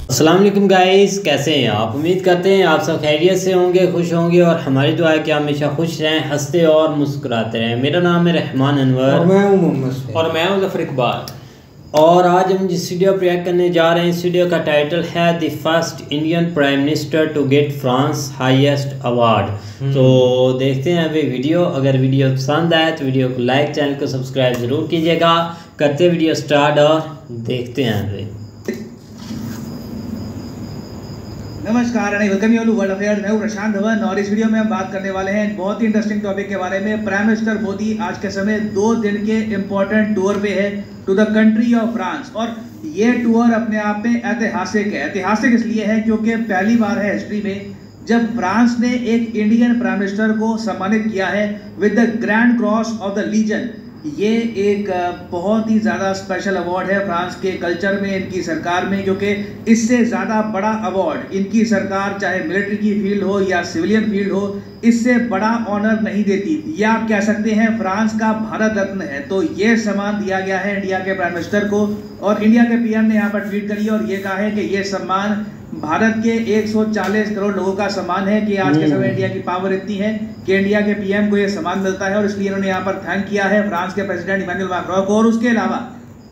अस्सलाम वालेकुम गाइस, कैसे हैं आप? उम्मीद करते हैं आप सब खैरियत से होंगे, खुश होंगे और हमारी दुआ है कि हमेशा खुश रहें, हंसते और मुस्कुराते रहें। मेरा नाम है रहमान अनवर और मैं हूं मोहम्मद और मैं हूं ज़फर इकबाल। और आज हम जिस वीडियो पर रिएक्ट करने जा रहे हैं, इस वीडियो का टाइटल है the first Indian prime minister to get France highest award. तो देखते हैं अभी वीडियो। अगर वीडियो पसंद आए तो वीडियो को लाइक, चैनल को सब्सक्राइब ज़रूर कीजिएगा। करते वीडियो स्टार्ट और देखते हैं अभी। नमस्कार and welcome you all world affairs. मैं हूं प्रशांत धवन और इस वीडियो में हम बात करने वाले हैं बहुत ही इंटरेस्टिंग टॉपिक के बारे में। प्राइम मिनिस्टर मोदी आज के समय 2 दिन के इंपॉर्टेंट टूर पे है to the country of France, और ये टूर अपने आप में ऐतिहासिक है। ऐतिहासिक इसलिए है क्योंकि पहली बार है हिस्ट्री में जब फ्रांस ने एक इंडियन प्राइम मिनिस्टर को सम्मानित किया है with the grand cross of the legion. ये एक बहुत ही ज़्यादा स्पेशल अवार्ड है फ्रांस के कल्चर में, इनकी सरकार में, क्योंकि इससे ज़्यादा बड़ा अवार्ड इनकी सरकार चाहे मिलिट्री की फील्ड हो या सिविलियन फील्ड हो, इससे बड़ा ऑनर नहीं देती। ये आप कह सकते हैं फ्रांस का भारत रत्न है। तो ये सम्मान दिया गया है इंडिया के प्राइम मिनिस्टर को, और इंडिया के पीएम ने यहाँ पर ट्वीट करी और ये कहा है कि ये सम्मान भारत के 140 करोड़ लोगों का सम्मान है कि आज के समय इंडिया की पावर इतनी है कि इंडिया के पीएम को ये सम्मान मिलता है, और इसलिए इन्होंने यहाँ पर थैंक किया है फ्रांस के प्रेसिडेंट इमैनुअल मैक्रों को। और उसके अलावा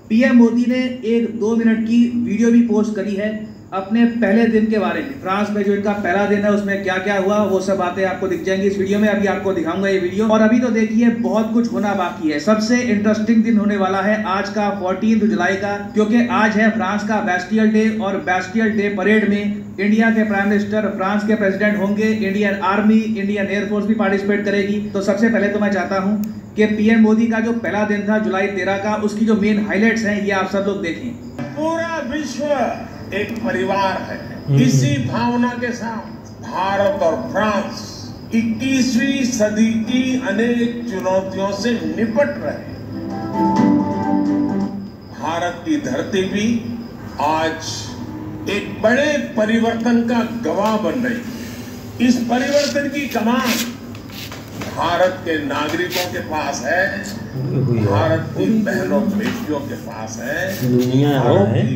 पीएम मोदी ने एक 2 मिनट की वीडियो भी पोस्ट करी है अपने पहले दिन के बारे में। फ्रांस में जो इनका पहला दिन है उसमें क्या क्या हुआ वो सब बातें आपको दिख जाएंगी इस वीडियो में। अभी आपको दिखाऊंगा ये वीडियो, और अभी तो देखिए बहुत कुछ होना बाकी है। सबसे इंटरेस्टिंग दिन होने वाला है आज का 14 जुलाई का, क्योंकि आज है फ्रांस का बैस्टियल डे, और बैस्टियल डे परेड में इंडिया के प्राइम मिनिस्टर, फ्रांस के प्रेसिडेंट होंगे, इंडियन आर्मी, इंडियन एयरफोर्स भी पार्टिसिपेट करेगी। तो सबसे पहले तो मैं चाहता हूँ कि पीएम मोदी का जो पहला दिन था जुलाई 13 का, उसकी जो मेन हाईलाइट्स हैं ये आप सब लोग देखें। पूरा विश्व एक परिवार है। इसी भावना के साथ भारत और फ्रांस 21वीं सदी की अनेक चुनौतियों से निपट रहे। भारत की धरती भी आज एक बड़े परिवर्तन का गवाह बन रही है। इस परिवर्तन की कमान भारत के नागरिकों के पास है, भारत की बहनों बेटियों के पास है। दुनिया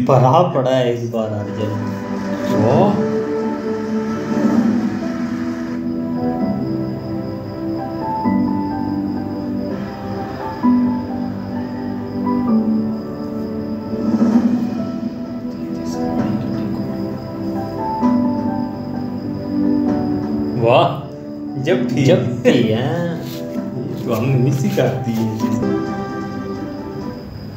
भरा पड़ा है इस बार अर्जन। वाह, जब भी तो हम मिस ही करती है।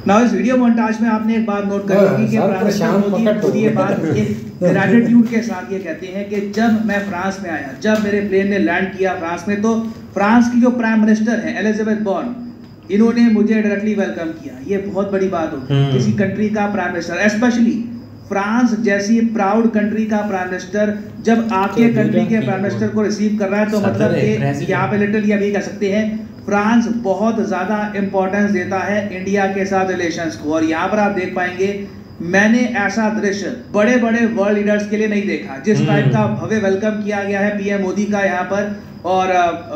ना इस वीडियो मोन्टाज में आपने एक बात नोट करी होगी कि प्राइम मिनिस्टर मोदी ये बात ग्रैटिट्यूड के साथ ये कहते हैं कि जब मैं फ्रांस में आया, जब मेरे प्लेन ने लैंड किया फ्रांस में, तो फ्रांस की जो प्राइम मिनिस्टर है एलिजाबेथ बॉर्न, इन्होंने मुझे डायरेक्टली वेलकम किया। ये बहुत बड़ी बात होती है किसी कंट्री का प्राइम मिनिस्टर, स्पेशली फ्रांस जैसी प्राउड कंट्री का प्राइम मिनिस्टर जब आपके कंट्री के प्राइम मिनिस्टर को रिसीव कर रहा है, तो मतलब कि यहाँ पे लिटरली अभी कह सकते हैं फ्रांस बहुत ज़्यादा इंपॉर्टेंस देता है इंडिया के साथ रिलेशंस को। और यहाँ पर आप देख पाएंगे मैंने ऐसा दृश्य बड़े बड़े वर्ल्ड लीडर्स के लिए नहीं देखा, जिस टाइप का भव्य वेलकम किया गया है पीएम मोदी का यहाँ पर, और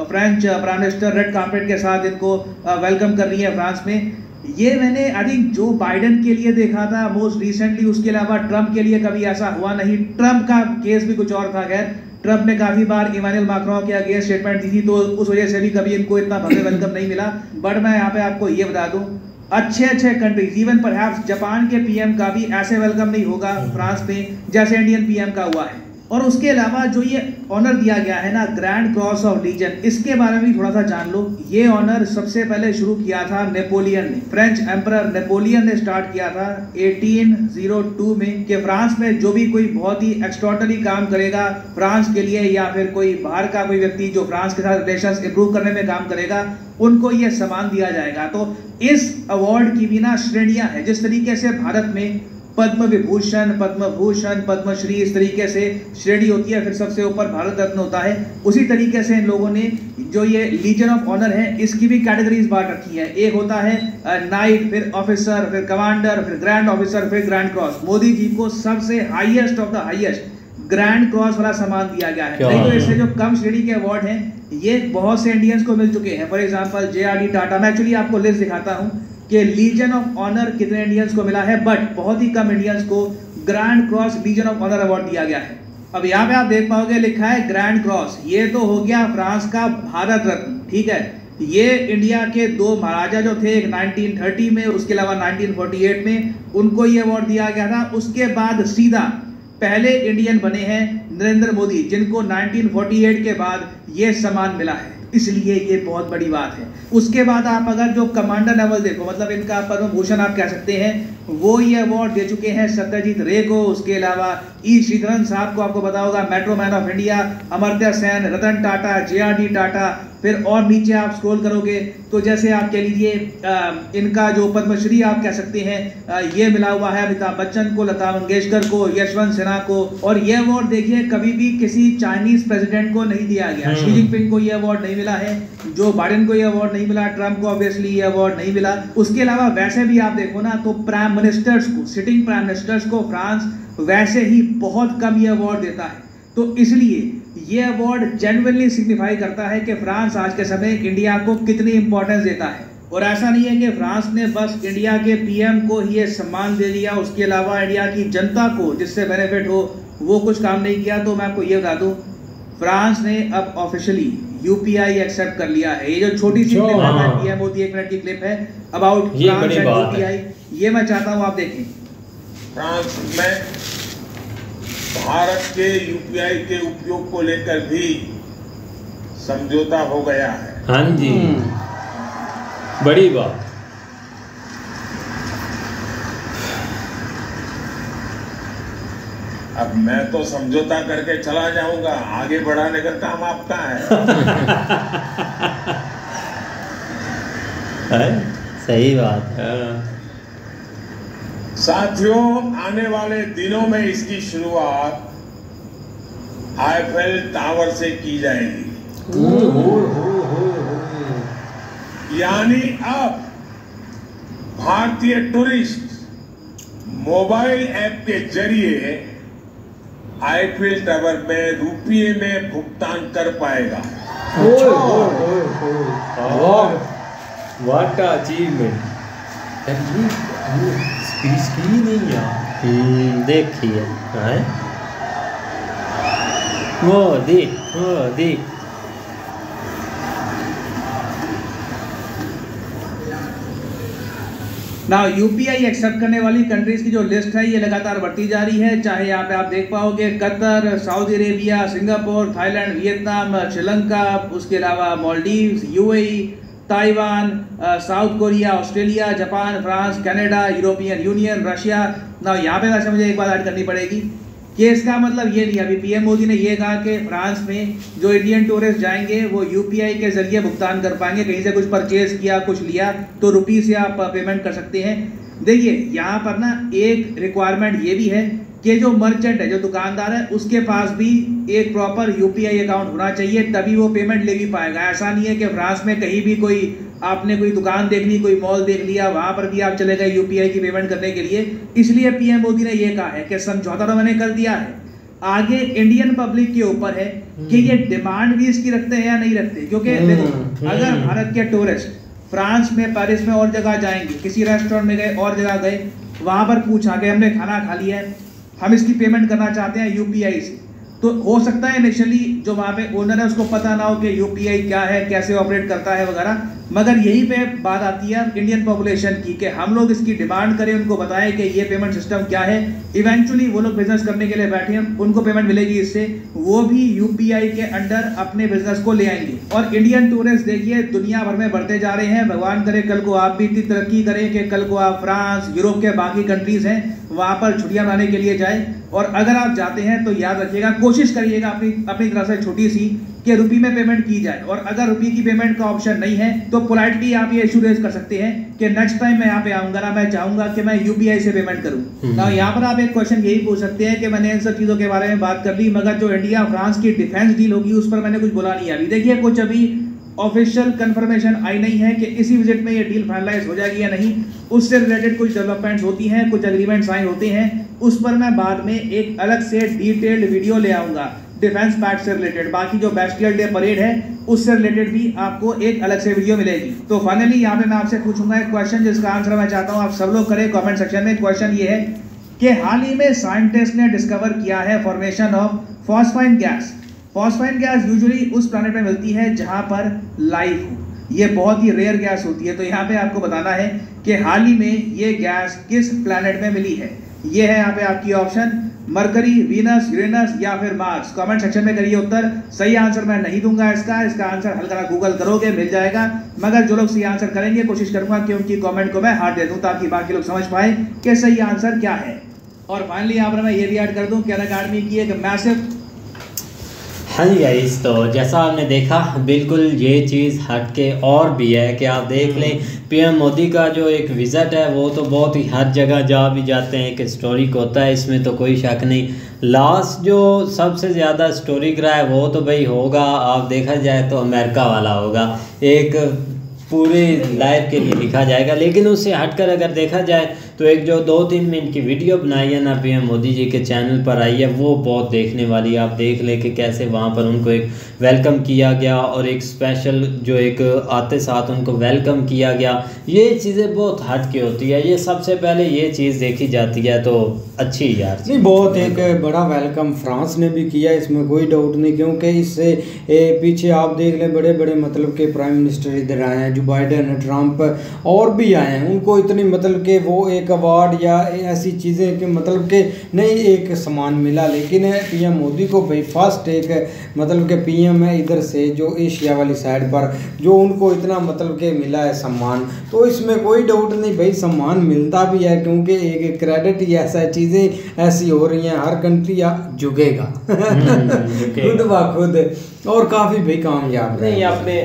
French prime minister red carpet के साथ इनको वेलकम कर रही है फ्रांस में। ये मैंने आई थिंक जो बाइडेन के लिए देखा था मोस्ट रिसेंटली, उसके अलावा ट्रंप के लिए कभी ऐसा हुआ नहीं। ट्रंप का केस भी कुछ और था, खैर ट्रंप ने काफी बार इमैनुअल मैक्रों के अगेंस्ट स्टेटमेंट दी थी, तो उस वजह से भी कभी इनको इतना भव्य वेलकम नहीं मिला। बट मैं यहाँ पे आपको ये बता दूं, अच्छे कंट्रीज, इवन परहैप्स जापान के पीएम का भी ऐसे वेलकम नहीं होगा फ्रांस में जैसे इंडियन पीएम का हुआ है। और उसके अलावा जो ये ऑनर दिया गया है ना, ग्रैंड क्रॉस ऑफ लीजन, इसके बारे में भी थोड़ा सा जान लो। ये ऑनर सबसे पहले शुरू किया था नेपोलियन ने, फ्रेंच एम्परर नेपोलियन ने स्टार्ट किया था 1802 में, कि फ्रांस में जो भी कोई बहुत ही एक्स्ट्रॉर्डिनरी काम करेगा फ्रांस के लिए, या फिर कोई बाहर का कोई व्यक्ति जो फ्रांस के साथ रिलेशंस इंप्रूव करने में काम करेगा, उनको ये सम्मान दिया जाएगा। तो इस अवार्ड की भी ना श्रेणियां हैं। जिस तरीके से भारत में पद्म विभूषण, पद्म भूषण, पद्मश्री, इस तरीके से श्रेणी होती है, फिर सबसे ऊपर भारत रत्न होता है, उसी तरीके से इन लोगों ने जो ये लीजन ऑफ ऑनर है इसकी भी कैटेगरीज बांट रखी है। एक होता है नाइट, फिर ऑफिसर, फिर कमांडर, फिर ग्रैंड ऑफिसर, फिर ग्रैंड क्रॉस। मोदी जी को सबसे highest of the highest grand cross वाला सम्मान दिया गया है। नहीं तो इससे जो कम श्रेणी के अवार्ड हैं ये बहुत से इंडियंस को मिल चुके हैं। फॉर एग्जांपल JRD टाटा, मैं एक्चुअली आपको लिस्ट दिखाता हूं कि लीजन ऑफ ऑनर कितने इंडियंस को मिला है, बट बहुत ही कम इंडियंस को grand cross legion of honour award दिया गया है। अब यहाँ पे आप देख पाओगे लिखा है ग्रैंड क्रॉस, ये तो हो गया फ्रांस का भारत रत्न, ठीक है। ये इंडिया के 2 महाराजा जो थे, एक 1930 में, उसके अलावा 1948 में, उनको ये अवार्ड दिया गया था। उसके बाद सीधा पहले इंडियन बने हैं नरेंद्र मोदी, जिनको 1948 के बाद ये सम्मान मिला है, इसलिए ये बहुत बड़ी बात है। उसके बाद आप अगर जो कमांडर लेवल देखो, मतलब इनका पद्म भूषण आप कह सकते हैं, वो ये अवार्ड दे चुके हैं सत्यजीत रे को, उसके अलावा ई श्रीधरन साहब को आपको पता होगा, metro man of India, Amartya Sen, Ratan Tata, JRD Tata, फिर और नीचे आप स्क्रॉल करोगे तो जैसे आप कह लीजिए इनका जो पद्मश्री आप कह सकते हैं ये मिला हुआ है अमिताभ बच्चन को, लता मंगेशकर को, यशवंत सिन्हा को। और ये अवार्ड देखिए कभी भी किसी चाइनीज प्रेसिडेंट को नहीं दिया गया। शी जिनपिंग को ये अवार्ड नहीं मिला है, जो बाइडेन को ये अवार्ड नहीं मिला, ट्रम्प को ऑब्वियसली ये अवार्ड नहीं मिला। उसके अलावा वैसे भी आप देखो ना तो प्राइम मिनिस्टर्स को, सिटिंग प्राइम मिनिस्टर्स को फ्रांस वैसे ही बहुत कम ये अवार्ड देता है। तो इसलिए ये अवार्ड जेन्युइनली सिग्निफाई करता है कि फ्रांस आज के समय इंडिया को कितनी इंपॉर्टेंस देता है। और ऐसा नहीं है कि फ्रांस ने बस इंडिया के PM को ही ये सम्मान दे दिया, उसके अलावा इंडिया की जनता को जिससे बेनिफिट हो वो कुछ काम नहीं किया। तो मैं आपको ये बता दूं, फ्रांस ने अब ऑफिशियली UPI एक्सेप्ट कर लिया है। ये जो छोटी सी क्लिप है PM मोदी 1 मिनट की क्लिप है अबाउट फ्रांस एंड UPI, ये मैं चाहता हूँ आप देखें। फ्रांस में भारत के UPI के उपयोग को लेकर भी समझौता हो गया है। हाँ जी, बड़ी बात। अब मैं तो समझौता करके चला जाऊंगा, आगे बढ़ाने का काम आपका है। सही बात है। साथियों, आने वाले दिनों में इसकी शुरुआत आईफेल टावर से की जाएगी। यानी अब भारतीय टूरिस्ट मोबाइल ऐप के जरिए आईफेल टावर में रुपये में भुगतान कर पाएगा। What achievement. स्पीच की नहीं यार। देखिए मोदी मोदी। ना UPI एक्सेप्ट करने वाली कंट्रीज की जो लिस्ट है ये लगातार बढ़ती जा रही है। चाहे यहाँ पे आप देख पाओगे Qatar, Saudi Arabia, Singapore, Thailand, Vietnam, Sri Lanka, उसके अलावा Maldives, UAE, Taiwan, south Korea, Australia, Japan, France, Canada, European union, Russia. ना यहाँ पे वैसे मुझे एक बात ऐड करनी पड़ेगी कि इसका मतलब ये नहीं, अभी PM मोदी ने ये कहा कि फ्रांस में जो इंडियन टूरिस्ट जाएंगे वो UPI के जरिए भुगतान कर पाएंगे। कहीं से कुछ परचेज किया, कुछ लिया तो रुपये से आप पेमेंट कर सकते हैं। देखिए यहाँ पर ना एक रिक्वायरमेंट ये भी है कि जो मर्चेंट है, जो दुकानदार है, उसके पास भी एक प्रॉपर UPI अकाउंट होना चाहिए, तभी वो पेमेंट ले भी पाएगा। ऐसा नहीं है कि फ्रांस में कहीं भी कोई आपने कोई दुकान देख ली, कोई मॉल देख लिया, वहां पर भी आप चले गए UPI की पेमेंट करने के लिए। इसलिए PM मोदी ने यह कहा है कि समझौता तो मैंने कर दिया है, आगे इंडियन पब्लिक के ऊपर है कि ये डिमांड भी इसकी रखते हैं या नहीं रखते। क्योंकि देखो अगर भारत के टूरिस्ट फ्रांस में, पेरिस में और जगह जाएंगे, किसी रेस्टोरेंट में गए और जगह गए, वहां पर पूछा कि हमने खाना खा लिया है, हम इसकी पेमेंट करना चाहते हैं UPI से, तो हो सकता है इनिशियली जो वहाँ पे ओनर है उसको पता ना हो कि UPI क्या है, कैसे ऑपरेट करता है वगैरह। मगर यहीं पे बात आती है इंडियन पॉपुलेशन की कि हम लोग इसकी डिमांड करें, उनको बताएं कि ये पेमेंट सिस्टम क्या है। इवेंचुअली वो लोग बिजनेस करने के लिए बैठे हैं, उनको पेमेंट मिलेगी इससे, वो भी UPI के अंडर अपने बिजनेस को ले आएंगे। और इंडियन टूरिस्ट देखिए दुनिया भर में बढ़ते जा रहे हैं। भगवान करे कल को आप भी इतनी तरक्की करें कि कल को आप फ्रांस, यूरोप के बाकी कंट्रीज हैं वहाँ पर छुट्टियाँ मनाने के लिए जाएं। और अगर आप जाते हैं तो याद रखिएगा, कोशिश करिएगा अपनी तरफ से छोटी सी कि रुपये में पेमेंट की जाए। और अगर रुपये की पेमेंट का ऑप्शन नहीं है तो पोलाइटली आप ये इशू रेज कर सकते हैं कि नेक्स्ट टाइम मैं यहाँ पे आऊँगा ना, मैं चाहूँगा कि मैं UPI से पेमेंट करूँ। ना यहाँ पर आप एक क्वेश्चन यही पूछ सकते हैं कि मैंने इन सब चीज़ों के बारे में बात कर ली, मगर जो इंडिया फ्रांस की डिफेंस डील होगी उस पर मैंने कुछ बोला नहीं। अभी देखिए कुछ अभी ऑफिशियल कंफर्मेशन आई नहीं है कि इसी विजिट में ये डील फाइनलाइज हो जाएगी या नहीं। उससे रिलेटेड कुछ डेवलपमेंट्स होती हैं, कुछ एग्रीमेंट साइन होते हैं, उस पर मैं बाद में एक अलग से डिटेल्ड वीडियो ले आऊँगा डिफेंस पैक्ट से रिलेटेड। बाकी जो बैस्टियल डे परेड है उससे रिलेटेड भी आपको एक अलग से वीडियो मिलेगी। तो फाइनली यहाँ पे मैं आपसे पूछूंगा एक क्वेश्चन जिसका आंसर मैं चाहता हूँ आप सब लोग करें कमेंट सेक्शन में। क्वेश्चन ये है कि हाल ही में साइंटिस्ट ने डिस्कवर किया है formation of phosphine gas. Phosphine gas usually उस प्लैनेट में मिलती है जहां पर लाइफ हो, ये बहुत ही रेयर गैस होती है। तो यहाँ पे आपको बताना है कि हाल ही में ये गैस किस प्लैनेट में मिली है। ये है यहाँ पे आपकी ऑप्शन मरकरी, वीनस, यूरेनस या फिर मार्स। कमेंट सेक्शन में करिए उत्तर। सही आंसर मैं नहीं दूंगा इसका आंसर हल्का गूगल करोगे मिल जाएगा, मगर जो लोग सही आंसर करेंगे कोशिश करूंगा कि उनकी कमेंट को मैं हार्ट दे दूं ताकि बाकी लोग समझ पाए कि सही आंसर क्या है। और फाइनली यहाँ पर मैं ये भी ऐड कर दूं कि अनअकैडमी की एक मैसिव। हाँ जी गाइस, तो जैसा आपने देखा बिल्कुल ये चीज़ हट के और भी है कि आप देख लें पीएम मोदी का जो एक विज़िट है वो तो बहुत ही हर जगह जा भी जाते हैं, एक हिस्टोरिक होता है, इसमें तो कोई शक नहीं। लास्ट जो सबसे ज़्यादा हिस्टोरिक रहा है वो तो भाई होगा, आप देखा जाए तो अमेरिका वाला होगा, एक पूरे लाइफ के लिए लिखा जाएगा। लेकिन उससे हटकर अगर देखा जाए तो एक जो 2-3 मिनट की वीडियो बनाई है ना पीएम मोदी जी के चैनल पर आई है वो बहुत देखने वाली है। आप देख ले कि कैसे वहाँ पर उनको एक वेलकम किया गया और एक स्पेशल जो एक आते साथ उनको वेलकम किया गया, ये चीज़ें बहुत हट के होती है। ये सबसे पहले ये चीज़ देखी जाती है तो अच्छी यार नहीं, बहुत एक बड़ा वेलकम फ्रांस ने भी किया, इसमें कोई डाउट नहीं, क्योंकि इससे पीछे आप देख लें बड़े बड़े मतलब के प्राइम मिनिस्टर इधर आए हैं, जो बाइडेन, ट्रंप और भी आए हैं, उनको इतनी मतलब के वो एक अवार्ड या ऐसी चीज़ें कि मतलब के नहीं एक सम्मान मिला। लेकिन पीएम मोदी को भाई फर्स्ट एक मतलब के पीएम है इधर से जो एशिया वाली साइड पर जो उनको इतना मतलब के मिला है सम्मान, तो इसमें कोई डाउट नहीं भाई सम्मान मिलता भी है, क्योंकि एक क्रेडिट ही ऐसा चीज़ें ऐसी हो रही हैं, हर कंट्री झुकेगा खुद ब खुद, और काफ़ी भाई कामयाब नहीं। आपने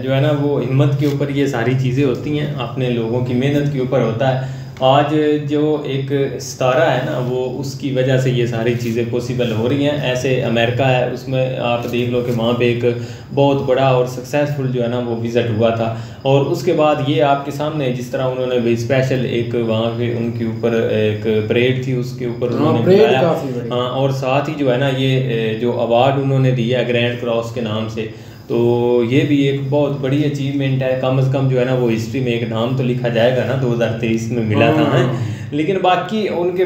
जो है ना वो हिम्मत के ऊपर ये सारी चीज़ें होती हैं, अपने लोगों की मेहनत के ऊपर होता है। आज जो एक सितारा है ना वो उसकी वजह से ये सारी चीज़ें पॉसिबल हो रही हैं। ऐसे अमेरिका है, उसमें आप देख लो कि वहाँ पे एक बहुत बड़ा और सक्सेसफुल जो है ना वो विज़िट हुआ था, और उसके बाद ये आपके सामने जिस तरह उन्होंने भी स्पेशल एक वहाँ पे उनके ऊपर एक परेड थी उसके ऊपर उन्होंने बुलाया, हाँ, और साथ ही जो है ना ये जो अवार्ड उन्होंने दिया ग्रैंड क्रॉस के नाम से, तो ये भी एक बहुत बड़ी अचीवमेंट है। कम से कम जो है ना वो हिस्ट्री में एक नाम तो लिखा जाएगा ना, 2023 में मिला था है। लेकिन बाकी उनके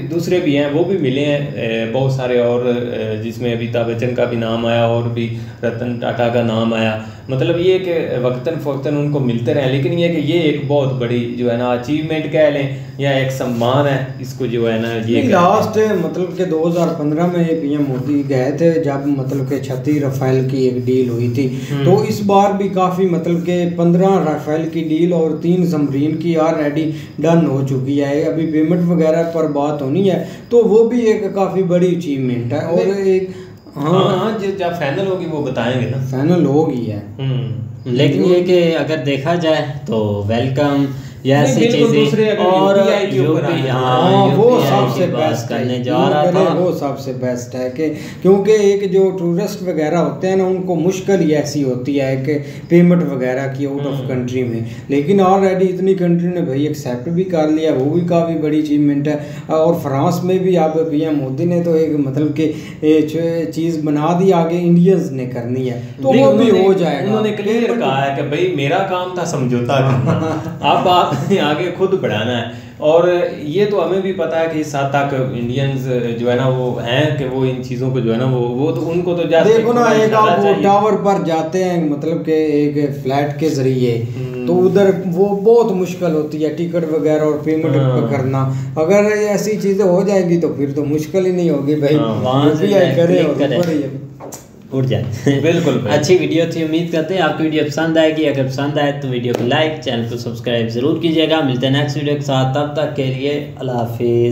दूसरे भी हैं, वो भी मिले हैं बहुत सारे, और जिसमें अमिताभ बच्चन का भी नाम आया और भी रतन टाटा का नाम आया। मतलब ये कि वक्तन फ़वक्तन उनको मिलते रहे, लेकिन ये कि ये एक बहुत बड़ी जो है ना अचीवमेंट कह लें या एक सम्मान है, इसको जो है ना ये लास्ट मतलब के 2015 में ये पीएम मोदी गए थे जब मतलब के 36 राफेल की एक डील हुई थी, तो इस बार भी काफ़ी मतलब के 15 राफेल की डील और 3 सबमरीन की ऑलरेडी डन हो चुकी है। अभी पेमेंट वगैरह पर बात होनी है, तो वो भी एक काफ़ी बड़ी अचीवमेंट है। और एक हाँ जब फाइनल होगी वो बताएंगे ना, फाइनल होगी है। लेकिन ये कि अगर देखा जाए तो वेलकम या ऐसी चीजें और वो सबसे बेस्ट करने जा रहा था, वो सबसे बेस्ट है कि क्योंकि एक जो टूरिस्ट वगैरह होते हैं ना उनको मुश्किल ही ऐसी होती है कि पेमेंट वगैरह की आउट ऑफ कंट्री में, लेकिन ऑलरेडी इतनी कंट्री ने भाई एक्सेप्ट भी कर लिया, वो भी काफ़ी बड़ी अचीवमेंट है। और फ्रांस में भी अब पीएम मोदी ने तो एक मतलब कि चीज़ बना दी, आगे इंडियंस ने करनी है तो वो भी हो जाएगा। उन्होंने क्लियर कहा है कि भाई मेरा काम था समझौता करना, अब आप आगे खुद बढ़ाना है। और ये तो हमें भी पता है कि इस हद तक इंडियंस जो है ना वो हैं कि वो इन चीज़ों को जो है ना वो तो उनको तो देखो ना, एक आप वो टावर पर जाते हैं मतलब कि एक फ्लैट के जरिए, तो उधर वो बहुत मुश्किल होती है टिकट वगैरह और पेमेंट करना। अगर ऐसी चीज़ें हो जाएंगी तो फिर तो मुश्किल ही नहीं होगी भाई, वहाँ से उठ जाए। बिल्कुल अच्छी वीडियो थी, उम्मीद करते हैं आपकी वीडियो पसंद आएगी। अगर पसंद आए तो वीडियो को लाइक, चैनल को सब्सक्राइब जरूर कीजिएगा। मिलते हैं नेक्स्ट वीडियो के साथ, तब तक के लिए अल्लाह हाफिज़।